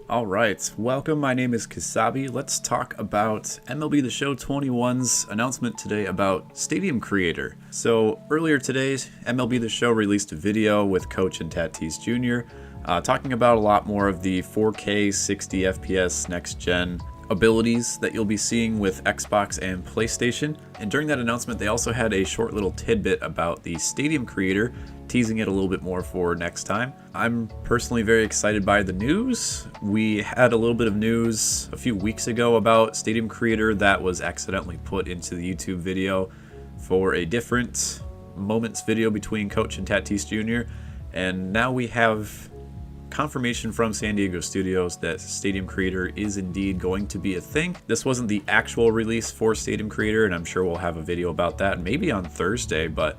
All right, welcome. My name is Kasabe. Let's talk about MLB the Show 21's announcement today about Stadium Creator. So earlier today, MLB the Show released a video with Coach and Tatis Jr. Talking about a lot more of the 4K 60 FPS next-gen abilities that you'll be seeing with Xbox and PlayStation. And during that announcement, they also had a short little tidbit about the Stadium Creator, teasing it a little bit more for next time. I'm personally very excited by the news. We had a little bit of news a few weeks ago about Stadium Creator that was accidentally put into the YouTube video for a different moments video between Coach and Tatis Jr. And now we have confirmation from San Diego Studios that Stadium Creator is indeed going to be a thing. This wasn't the actual release for Stadium Creator, and I'm sure we'll have a video about that maybe on Thursday, but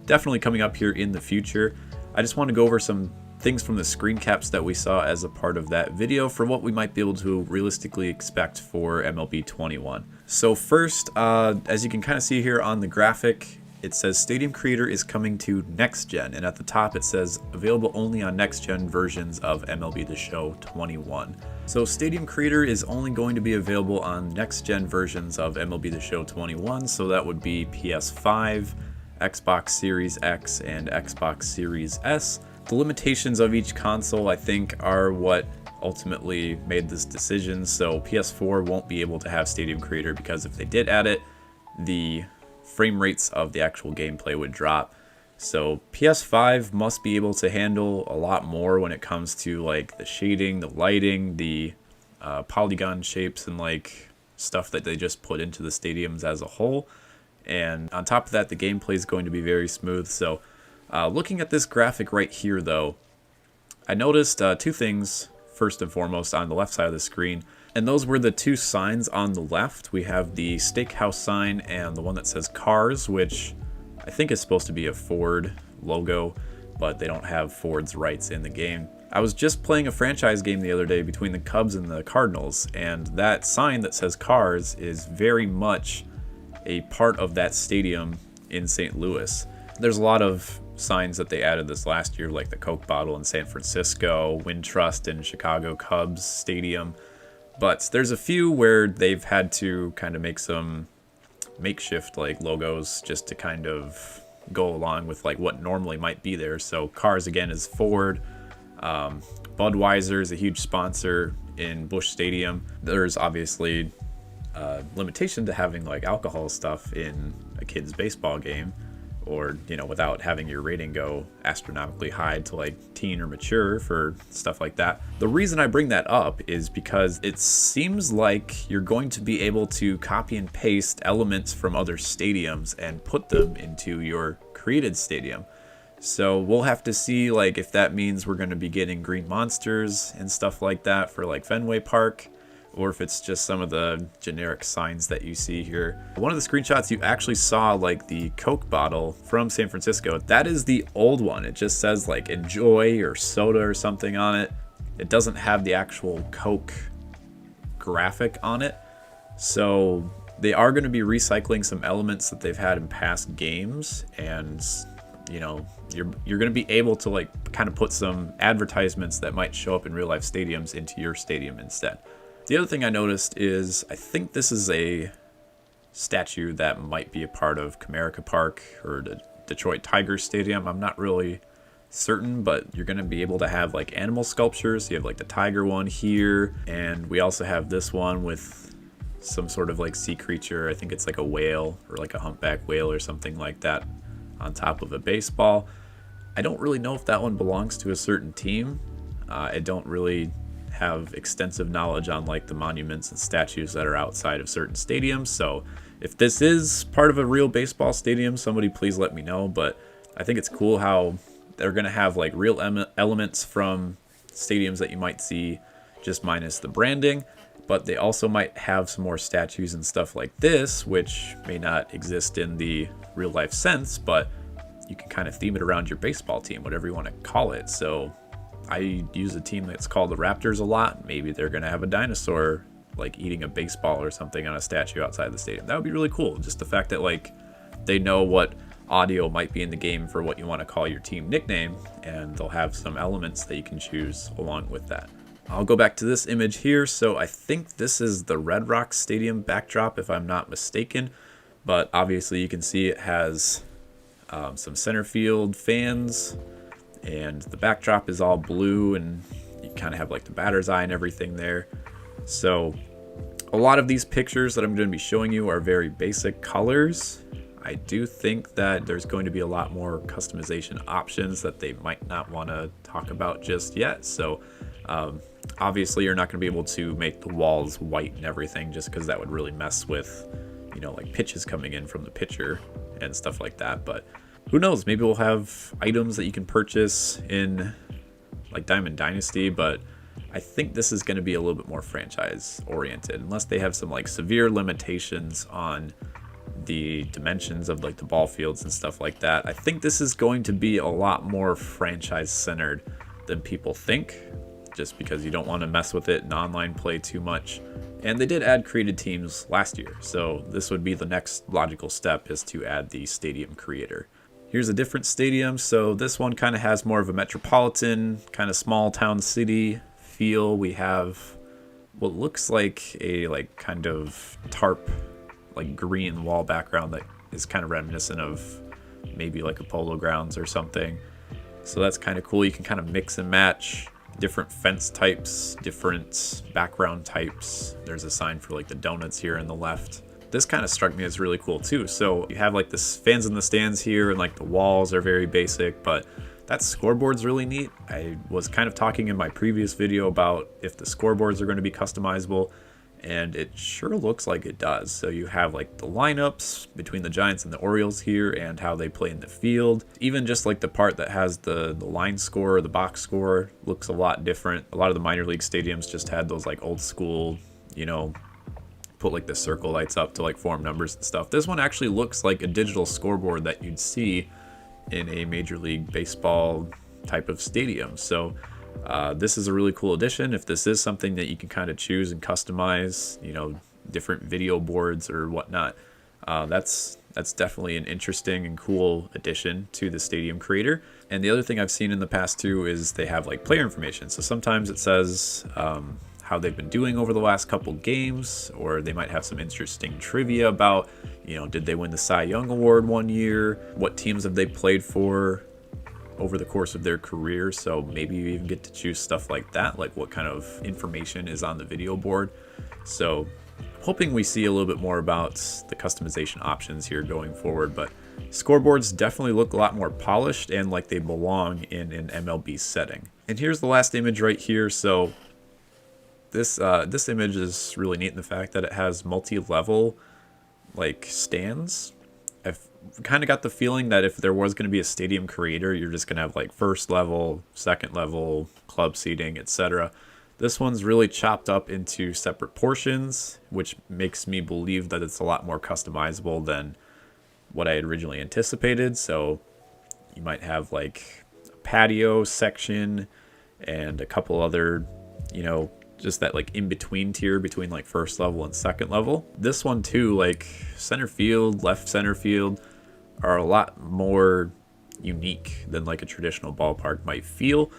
definitely coming up here in the future. I just want to go over some things from the screen caps that we saw as a part of that video for what we might be able to realistically expect for MLB 21. So first, as you can kind of see here on the graphic, it says Stadium Creator is coming to next gen, and at the top it says available only on next gen versions of MLB the Show 21. So Stadium Creator is only going to be available on next gen versions of MLB the Show 21, so that would be PS5, Xbox Series X, and Xbox Series S. The limitations of each console, I think, are what ultimately made this decision. So PS4 won't be able to have Stadium Creator because if they did add it, the frame rates of the actual gameplay would drop. So PS5 must be able to handle a lot more when it comes to like the shading, the lighting, the polygon shapes, and like stuff that they just put into the stadiums as a whole. And on top of that, the gameplay is going to be very smooth. So looking at this graphic right here, though, I noticed two things. First and foremost, on the left side of the screen, and those were the two signs on the left. We have the steakhouse sign and the one that says Cars, which I think is supposed to be a Ford logo, but they don't have Ford's rights in the game. I was just playing a franchise game the other day between the Cubs and the Cardinals, and that sign that says Cars is very much a part of that stadium in St. Louis. There's a lot of signs that they added this last year, like the Coke bottle in San Francisco, Wintrust in Chicago Cubs Stadium. But there's a few where they've had to kind of make some makeshift like logos just to kind of go along with like what normally might be there. So Cars again is Ford. Budweiser is a huge sponsor in Busch Stadium. There's obviously limitation to having like alcohol stuff in a kid's baseball game, or without having your rating go astronomically high to like teen or mature for stuff like that. The reason I bring that up is because it seems like you're going to be able to copy and paste elements from other stadiums and put them into your created stadium. So we'll have to see like if that means we're going to be getting green monsters and stuff like that for like Fenway Park, or if it's just some of the generic signs that you see here. One of the screenshots you actually saw like the Coke bottle from San Francisco. That is the old one. It just says like enjoy or soda or something on it. It doesn't have the actual Coke graphic on it. So they are going to be recycling some elements that they've had in past games, and you're going to be able to like kind of put some advertisements that might show up in real life stadiums into your stadium instead. The other thing I noticed is I think this is a statue that might be a part of Comerica Park or the Detroit Tigers Stadium. I'm not really certain, but you're going to be able to have like animal sculptures. You have like the tiger one here, and we also have this one with some sort of like sea creature. I think it's like a whale or like a humpback whale or something like that on top of a baseball. I don't really know if that one belongs to a certain team. I don't really have extensive knowledge on like the monuments and statues that are outside of certain stadiums. So if this is part of a real baseball stadium, somebody please let me know. But I think it's cool how they're going to have like real elements from stadiums that you might see just minus the branding, but they also might have some more statues and stuff like this, which may not exist in the real life sense, but you can kind of theme it around your baseball team, whatever you want to call it. So I use a team that's called the Raptors a lot. Maybe they're going to have a dinosaur like eating a baseball or something on a statue outside the stadium. That would be really cool. Just the fact that like they know what audio might be in the game for what you want to call your team nickname, and they'll have some elements that you can choose along with that. I'll go back to this image here. So I think this is the Red Rock Stadium backdrop, if I'm not mistaken. But obviously you can see it has some center field fans, and the backdrop is all blue, and you kind of have like the batter's eye and everything there. So a lot of these pictures that I'm going to be showing you are very basic colors. I do think that there's going to be a lot more customization options that they might not want to talk about just yet. So obviously you're not going to be able to make the walls white and everything, just because that would really mess with, you know, like pitches coming in from the pitcher and stuff like that. But who knows, maybe we'll have items that you can purchase in like Diamond Dynasty, but I think this is going to be a little bit more franchise oriented, unless they have some like severe limitations on the dimensions of like the ball fields and stuff like that. I think this is going to be a lot more franchise centered than people think, just because you don't want to mess with it in online play too much. And they did add created teams last year, so this would be the next logical step, is to add the stadium creator. Here's a different stadium. So this one kind of has more of a metropolitan, kind of small town city feel. We have what looks like a like kind of tarp, like green wall background that is kind of reminiscent of maybe like a Polo Grounds or something. So that's kind of cool. You can kind of mix and match different fence types, different background types. There's a sign for like the donuts here on the left. This kind of struck me as really cool too. So you have like this fans in the stands here, and like the walls are very basic, but that scoreboard's really neat. I was kind of talking in my previous video about if the scoreboards are going to be customizable, and it sure looks like it does. So you have like the lineups between the Giants and the Orioles here, and how they play in the field. Even just like the part that has the line score or the box score looks a lot different. A lot of the minor league stadiums just had those like old school, you know, put like the circle lights up to like form numbers and stuff. This one actually looks like a digital scoreboard that you'd see in a Major League Baseball type of stadium. So this is a really cool addition. If this is something that you can kind of choose and customize, you know, different video boards or whatnot, that's definitely an interesting and cool addition to the stadium creator. And the other thing I've seen in the past too is they have like player information. So sometimes it says how they've been doing over the last couple games, or they might have some interesting trivia about, you know, did they win the Cy Young Award one year? What teams have they played for over the course of their career? So maybe you even get to choose stuff like that, like what kind of information is on the video board. So I'm hoping we see a little bit more about the customization options here going forward, but scoreboards definitely look a lot more polished and like they belong in an MLB setting. And here's the last image right here. So this image is really neat in the fact that it has multi-level like stands. I've kind of got the feeling that if there was going to be a stadium creator, you're just going to have like first level, second level, club seating, etc. This one's really chopped up into separate portions, which makes me believe that it's a lot more customizable than what I had originally anticipated. So you might have like a patio section and a couple other, you know, just that like in between tier between like first level and second level. This one too, like center field, left center field are a lot more unique than like a traditional ballpark might feel.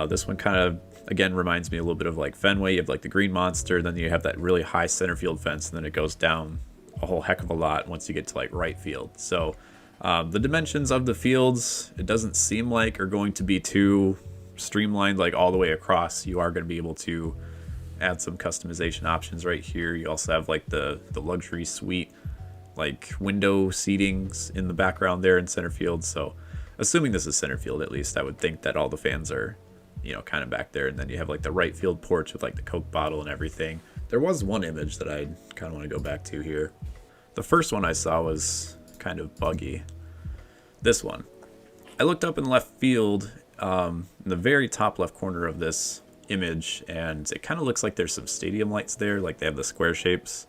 This one kind of, again, reminds me a little bit of like Fenway. You have like the green monster, then you have that really high center field fence, and then it goes down a whole heck of a lot once you get to like right field. So the dimensions of the fields, it doesn't seem like are going to be too streamlined like all the way across. You are going to be able to add some customization options right here. You also have like the luxury suite, like window seatings in the background there in center field. So assuming this is center field, at least I would think that all the fans are, you know, kind of back there. And then you have like the right field porch with like the Coke bottle and everything. There was one image that I kind of want to go back to here. The first one I saw was kind of buggy. This one, I looked up in left field, in the very top left corner of this image, and it kind of looks like there's some stadium lights there, like they have the square shapes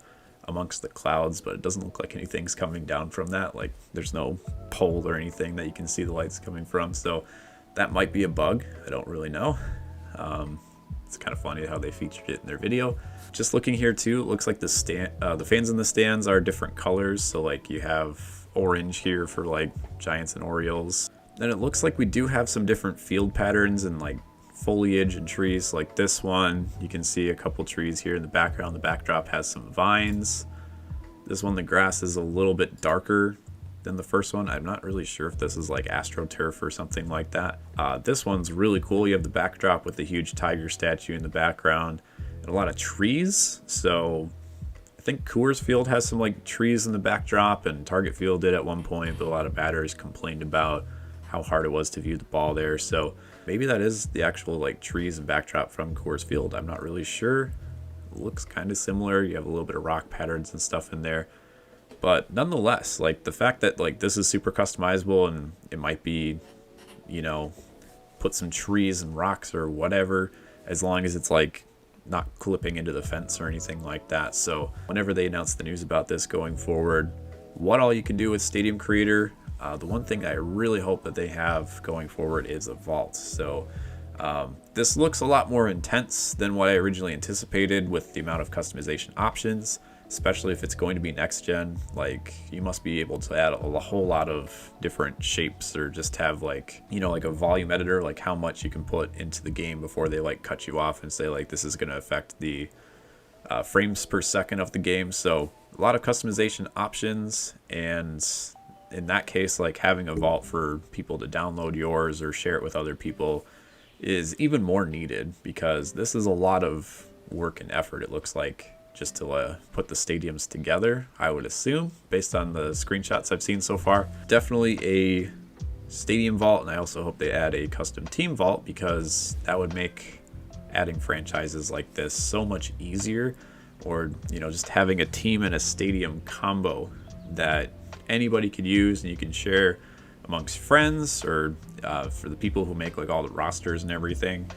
amongst the clouds, but it doesn't look like anything's coming down from that. Like there's no pole or anything that you can see the lights coming from, so that might be a bug. I don't really know. It's kind of funny how they featured it in their video. Just looking here too, it looks like the fans in the stands are different colors. So like you have orange here for like Giants and Orioles. Then it looks like we do have some different field patterns and like foliage and trees like this one. You can see a couple trees here in the background. The backdrop has some vines. This one, the grass is a little bit darker than the first one. I'm not really sure if this is like AstroTurf or something like that. This one's really cool. You have the backdrop with the huge tiger statue in the background and a lot of trees. So I think Coors Field has some like trees in the backdrop, and Target Field did at one point, but a lot of batters complained about how hard it was to view the ball there. So maybe that is the actual like trees and backdrop from Coors Field. I'm not really sure. It looks kind of similar. You have a little bit of rock patterns and stuff in there. But nonetheless, like the fact that like this is super customizable, and it might be, you know, put some trees and rocks or whatever, as long as it's like not clipping into the fence or anything like that. So whenever they announce the news about this going forward, what all you can do with Stadium Creator, the one thing I really hope that they have going forward is a vault. So this looks a lot more intense than what I originally anticipated with the amount of customization options, especially if it's going to be next gen. Like, you must be able to add a whole lot of different shapes, or just have like, you know, like a volume editor, like how much you can put into the game before they like cut you off and say like this is going to affect the frames per second of the game. So a lot of customization options, and in that case, like having a vault for people to download yours or share it with other people is even more needed, because this is a lot of work and effort, it looks like, just to put the stadiums together, I would assume, based on the screenshots I've seen so far. Definitely a stadium vault, and I also hope they add a custom team vault, because that would make adding franchises like this so much easier. Or, you know, just having a team and a stadium combo that anybody could use and you can share amongst friends, or for the people who make like all the rosters and everything.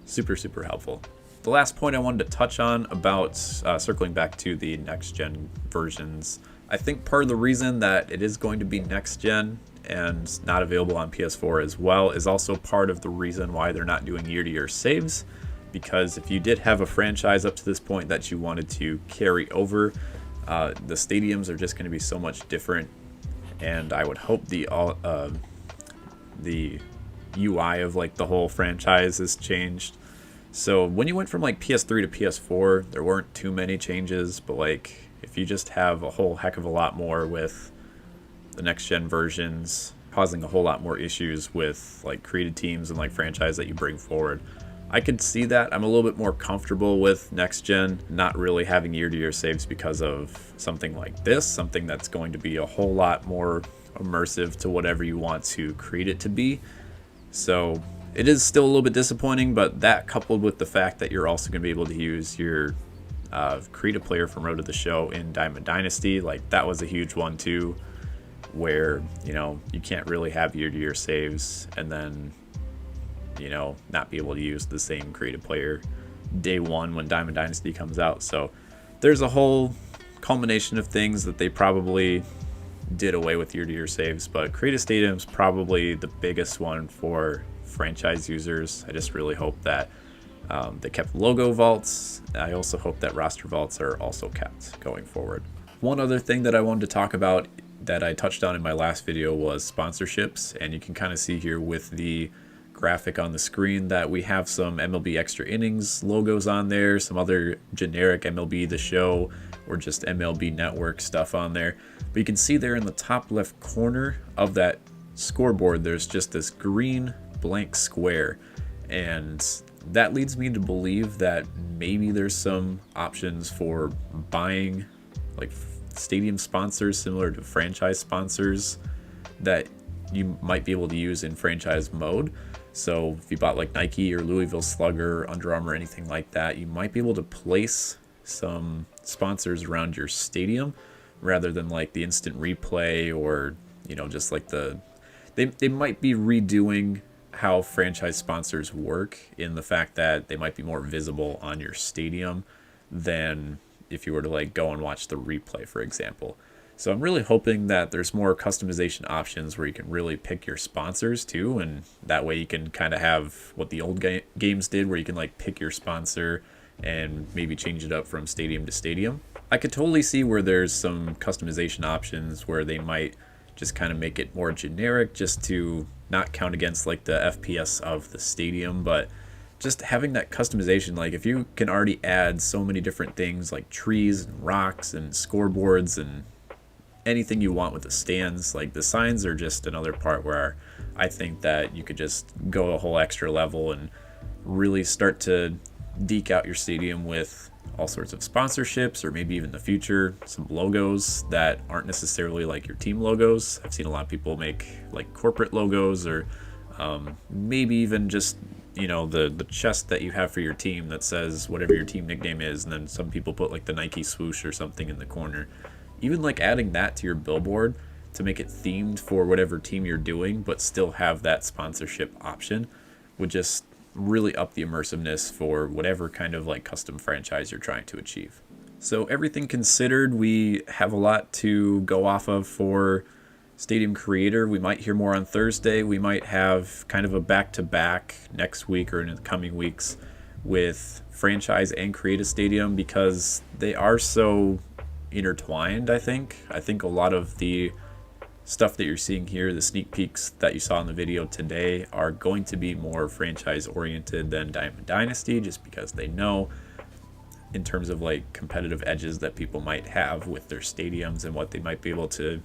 Super helpful. The last point I wanted to touch on about circling back to the next gen versions, I think part of the reason that it is going to be next gen and not available on PS4 as well is also part of the reason why they're not doing year-to-year saves. Because if you did have a franchise up to this point that you wanted to carry over, the stadiums are just going to be so much different, and I would hope the UI of like the whole franchise has changed. So when you went from like PS3 to PS4, there weren't too many changes, but like if you just have a whole heck of a lot more with the next gen versions, causing a whole lot more issues with like created teams and like franchise that you bring forward, I could see that. I'm a little bit more comfortable with next gen not really having year-to-year saves because of something like this, something that's going to be a whole lot more immersive to whatever you want to create it to be. So it is still a little bit disappointing, but that coupled with the fact that you're also going to be able to use your create a player from Road to the Show in Diamond Dynasty, like that was a huge one too, where, you know, you can't really have year-to-year saves and then, you know, not be able to use the same creative player day one when Diamond Dynasty comes out. So there's a whole culmination of things that they probably did away with year-to-year saves, but Creative Stadium's probably the biggest one for franchise users. I just really hope that they kept logo vaults. I also hope that roster vaults are also kept going forward. One other thing that I wanted to talk about that I touched on in my last video was sponsorships, and you can kind of see here with the graphic on the screen that we have some MLB Extra Innings logos on there, some other generic MLB The Show or just MLB Network stuff on there. But you can see there in the top left corner of that scoreboard, there's just this green blank square, and that leads me to believe that maybe there's some options for buying like stadium sponsors similar to franchise sponsors that you might be able to use in franchise mode. So if you bought like Nike or Louisville Slugger, Under Armour, anything like that, you might be able to place some sponsors around your stadium rather than like the instant replay, or, you know, just like they might be redoing how franchise sponsors work in the fact that they might be more visible on your stadium than if you were to like go and watch the replay, for example. So I'm really hoping that there's more customization options where you can really pick your sponsors too, and that way you can kind of have what the old games did, where you can like pick your sponsor and maybe change it up from stadium to stadium. I could totally see where there's some customization options where they might just kind of make it more generic just to not count against like the FPS of the stadium, but just having that customization, like if you can already add so many different things like trees and rocks and scoreboards and anything you want with the stands, like the signs are just another part where I think that you could just go a whole extra level and really start to deke out your stadium with all sorts of sponsorships, or maybe even in the future some logos that aren't necessarily like your team logos. I've seen a lot of people make like corporate logos, or maybe even just, you know, the chest that you have for your team that says whatever your team nickname is, and then some people put like the Nike swoosh or something in the corner. Even like adding that to your billboard to make it themed for whatever team you're doing, but still have that sponsorship option, would just really up the immersiveness for whatever kind of like custom franchise you're trying to achieve. So everything considered, we have a lot to go off of for Stadium Creator. We might hear more on Thursday. We might have kind of a back-to-back next week or in the coming weeks with franchise and create a stadium, because they are so intertwined. I think a lot of the stuff that you're seeing here, the sneak peeks that you saw in the video today, are going to be more franchise oriented than Diamond Dynasty, just because they know in terms of like competitive edges that people might have with their stadiums and what they might be able to,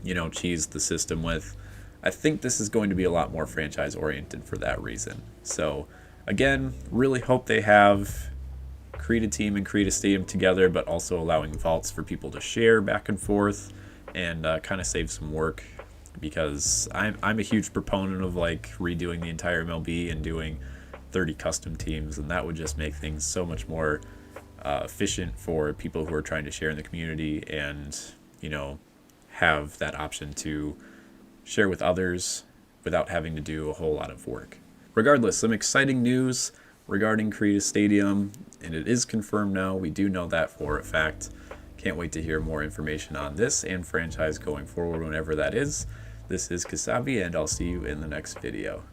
you know, cheese the system with. I think this is going to be a lot more franchise oriented for that reason. So again, really hope they have create a team and create a stadium together, but also allowing vaults for people to share back and forth and kind of save some work, because I'm a huge proponent of like redoing the entire MLB and doing 30 custom teams, and that would just make things so much more efficient for people who are trying to share in the community and, you know, have that option to share with others without having to do a whole lot of work. Regardless, some exciting news regarding Create a Stadium, and it is confirmed now. We do know that for a fact. Can't wait to hear more information on this and franchise going forward whenever that is. This is Kasabe, and I'll see you in the next video.